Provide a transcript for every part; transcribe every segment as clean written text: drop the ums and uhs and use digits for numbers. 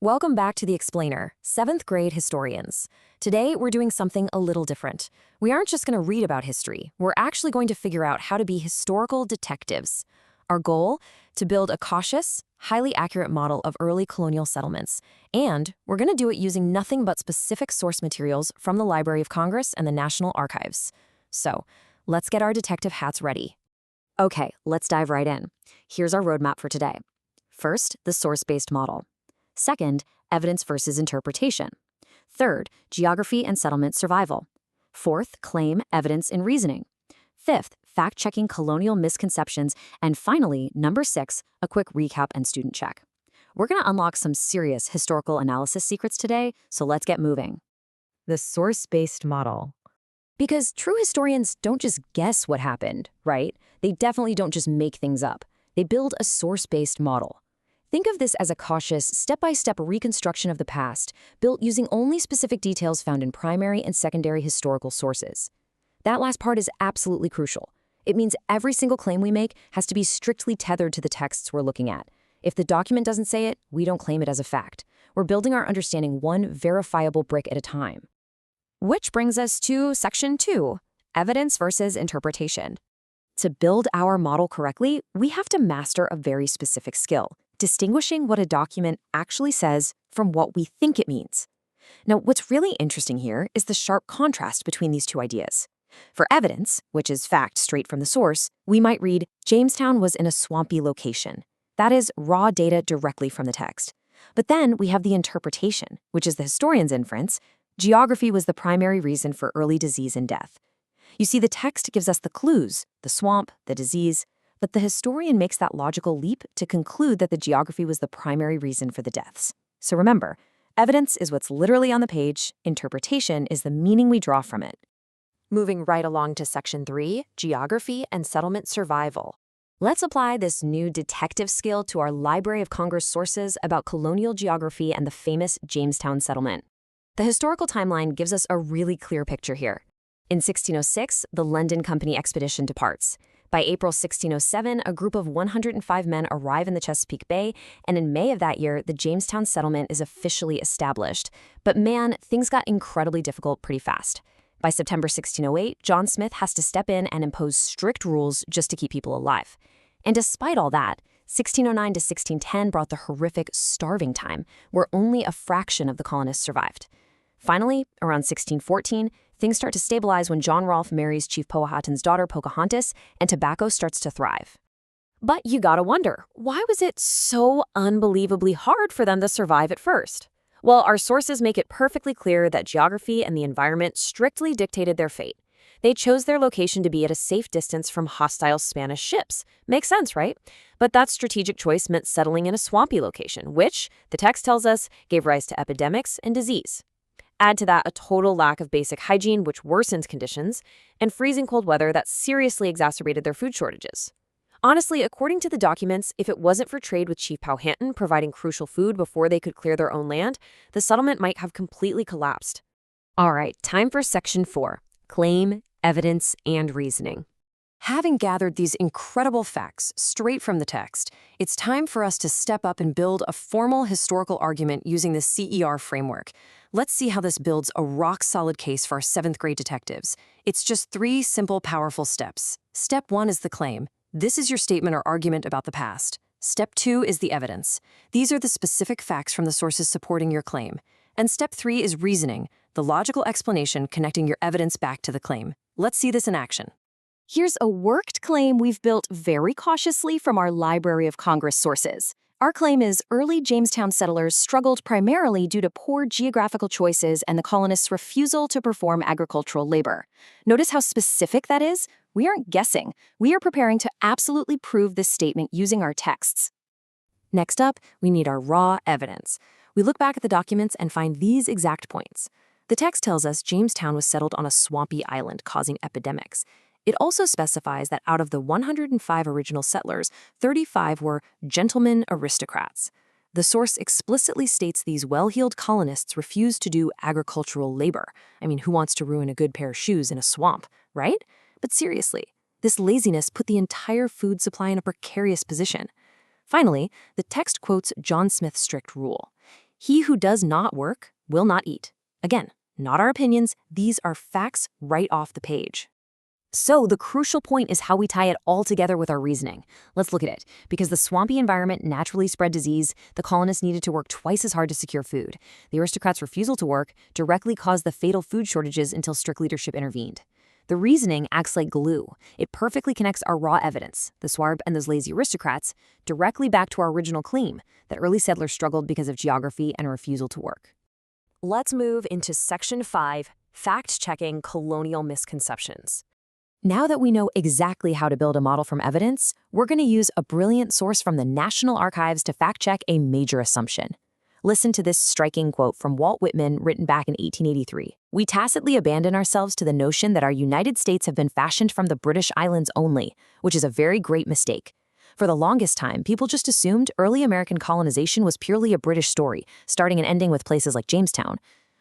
Welcome back to the Explainer, 7th grade historians. Today, we're doing something a little different. We aren't just going to read about history, we're actually going to figure out how to be historical detectives. Our goal? To build a cautious, highly accurate model of early colonial settlements. And we're going to do it using nothing but specific source materials from the Library of Congress and the National Archives. So, let's get our detective hats ready. Okay, let's dive right in. Here's our roadmap for today. First, the source-based model. Second, evidence versus interpretation. Third, geography and settlement survival. Fourth, claim, evidence, and reasoning. Fifth, fact-checking colonial misconceptions. And finally, number 6, a quick recap and student check. We're going to unlock some serious historical analysis secrets today, so let's get moving. The source-based model. Because true historians don't just guess what happened, right? They definitely don't just make things up. They build a source-based model. Think of this as a cautious, step-by-step reconstruction of the past, built using only specific details found in primary and secondary historical sources. That last part is absolutely crucial. It means every single claim we make has to be strictly tethered to the texts we're looking at. If the document doesn't say it, we don't claim it as a fact. We're building our understanding one verifiable brick at a time. Which brings us to Section 2, Evidence versus Interpretation. To build our model correctly, we have to master a very specific skill: distinguishing what a document actually says from what we think it means. Now, what's really interesting here is the sharp contrast between these two ideas. For evidence, which is fact straight from the source, we might read, Jamestown was in a swampy location. That is raw data directly from the text. But then we have the interpretation, which is the historian's inference. Geography was the primary reason for early disease and death. You see, the text gives us the clues, the swamp, the disease, but the historian makes that logical leap to conclude that the geography was the primary reason for the deaths. So remember, evidence is what's literally on the page, interpretation is the meaning we draw from it. Moving right along to Section 3, Geography and Settlement Survival. Let's apply this new detective skill to our Library of Congress sources about colonial geography and the famous Jamestown settlement. The historical timeline gives us a really clear picture here. In 1606, the London Company expedition departs. By April 1607, a group of 105 men arrive in the Chesapeake Bay, and in May of that year, the Jamestown settlement is officially established. But man, things got incredibly difficult pretty fast. By September 1608, John Smith has to step in and impose strict rules just to keep people alive. And despite all that, 1609 to 1610 brought the horrific starving time, where only a fraction of the colonists survived. Finally, around 1614, things start to stabilize when John Rolfe marries Chief Powhatan's daughter Pocahontas, and tobacco starts to thrive. But you gotta wonder, why was it so unbelievably hard for them to survive at first? Well, our sources make it perfectly clear that geography and the environment strictly dictated their fate. They chose their location to be at a safe distance from hostile Spanish ships. Makes sense, right? But that strategic choice meant settling in a swampy location, which, the text tells us, gave rise to epidemics and disease. Add to that a total lack of basic hygiene, which worsened conditions, and freezing cold weather that seriously exacerbated their food shortages. Honestly, according to the documents, if it wasn't for trade with Chief Powhatan providing crucial food before they could clear their own land, the settlement might have completely collapsed. All right, time for Section 4, Claim, Evidence, and Reasoning. Having gathered these incredible facts straight from the text, it's time for us to step up and build a formal historical argument using the CER framework. Let's see how this builds a rock-solid case for our 7th grade detectives. It's just 3 simple, powerful steps. Step 1 is the claim. This is your statement or argument about the past. Step 2 is the evidence. These are the specific facts from the sources supporting your claim. And Step 3 is reasoning, the logical explanation connecting your evidence back to the claim. Let's see this in action. Here's a worked claim we've built very cautiously from our Library of Congress sources. Our claim is early Jamestown settlers struggled primarily due to poor geographical choices and the colonists' refusal to perform agricultural labor. Notice how specific that is? We aren't guessing. We are preparing to absolutely prove this statement using our texts. Next up, we need our raw evidence. We look back at the documents and find these exact points. The text tells us Jamestown was settled on a swampy island, causing epidemics. It also specifies that out of the 105 original settlers, 35 were gentlemen aristocrats. The source explicitly states these well-heeled colonists refused to do agricultural labor. I mean, who wants to ruin a good pair of shoes in a swamp, right? But seriously, this laziness put the entire food supply in a precarious position. Finally, the text quotes John Smith's strict rule. He who does not work will not eat. Again, not our opinions, these are facts right off the page. So the crucial point is how we tie it all together with our reasoning. Let's look at it. Because the swampy environment naturally spread disease, the colonists needed to work twice as hard to secure food. The aristocrats' refusal to work directly caused the fatal food shortages until strict leadership intervened. The reasoning acts like glue. It perfectly connects our raw evidence, the swarb and those lazy aristocrats, directly back to our original claim that early settlers struggled because of geography and refusal to work. Let's move into Section 5, Fact-Checking Colonial Misconceptions. Now that we know exactly how to build a model from evidence, we're going to use a brilliant source from the National Archives to fact-check a major assumption. Listen to this striking quote from Walt Whitman written back in 1883. "We tacitly abandon ourselves to the notion that our United States have been fashioned from the British Islands only, which is a very great mistake. For the longest time, people just assumed early American colonization was purely a British story, starting and ending with places like Jamestown.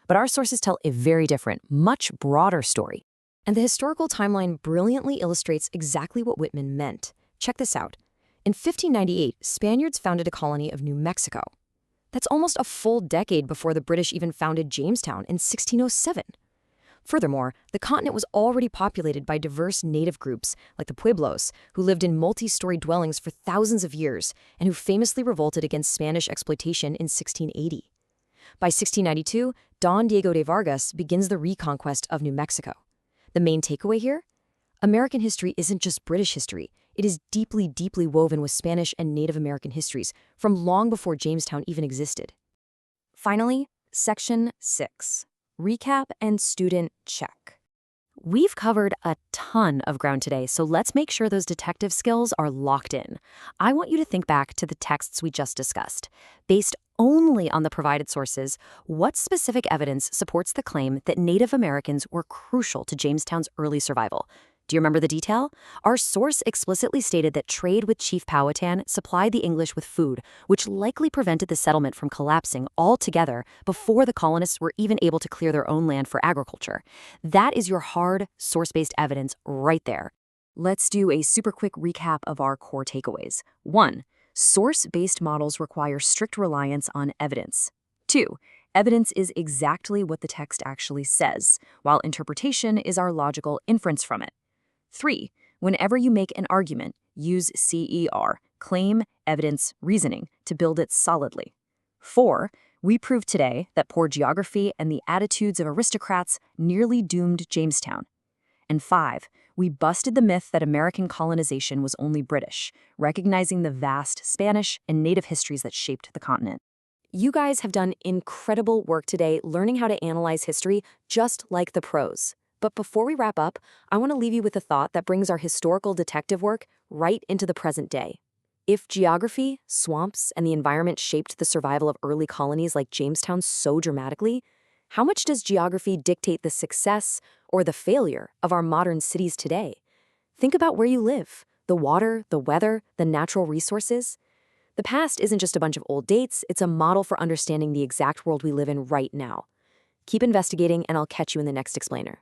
But our sources tell a very different, much broader story. And the historical timeline brilliantly illustrates exactly what Whitman meant. Check this out. In 1598, Spaniards founded a colony of New Mexico. That's almost a full decade before the British even founded Jamestown in 1607. Furthermore, the continent was already populated by diverse native groups, like the Pueblos, who lived in multi-story dwellings for thousands of years and who famously revolted against Spanish exploitation in 1680. By 1692, Don Diego de Vargas begins the reconquest of New Mexico. The main takeaway here? American history isn't just British history. It is deeply, deeply woven with Spanish and Native American histories from long before Jamestown even existed. Finally, Section 6. Recap and Student Check. We've covered a ton of ground today, so let's make sure those detective skills are locked in. I want you to think back to the texts we just discussed. Based only on the provided sources, what specific evidence supports the claim that Native Americans were crucial to Jamestown's early survival? Do you remember the detail? Our source explicitly stated that trade with Chief Powhatan supplied the English with food, which likely prevented the settlement from collapsing altogether before the colonists were even able to clear their own land for agriculture. That is your hard, source-based evidence right there. Let's do a super quick recap of our core takeaways. 1. Source-based models require strict reliance on evidence. 2. Evidence is exactly what the text actually says, while interpretation is our logical inference from it. 3. Whenever you make an argument, use CER, claim, evidence, reasoning, to build it solidly. 4. We proved today that poor geography and the attitudes of aristocrats nearly doomed Jamestown. And 5. We busted the myth that American colonization was only British, recognizing the vast Spanish and Native histories that shaped the continent. You guys have done incredible work today learning how to analyze history just like the pros. But before we wrap up, I want to leave you with a thought that brings our historical detective work right into the present day. If geography, swamps, and the environment shaped the survival of early colonies like Jamestown so dramatically, how much does geography dictate the success or the failure of our modern cities today? Think about where you live, the water, the weather, the natural resources. The past isn't just a bunch of old dates, it's a model for understanding the exact world we live in right now. Keep investigating, and I'll catch you in the next explainer.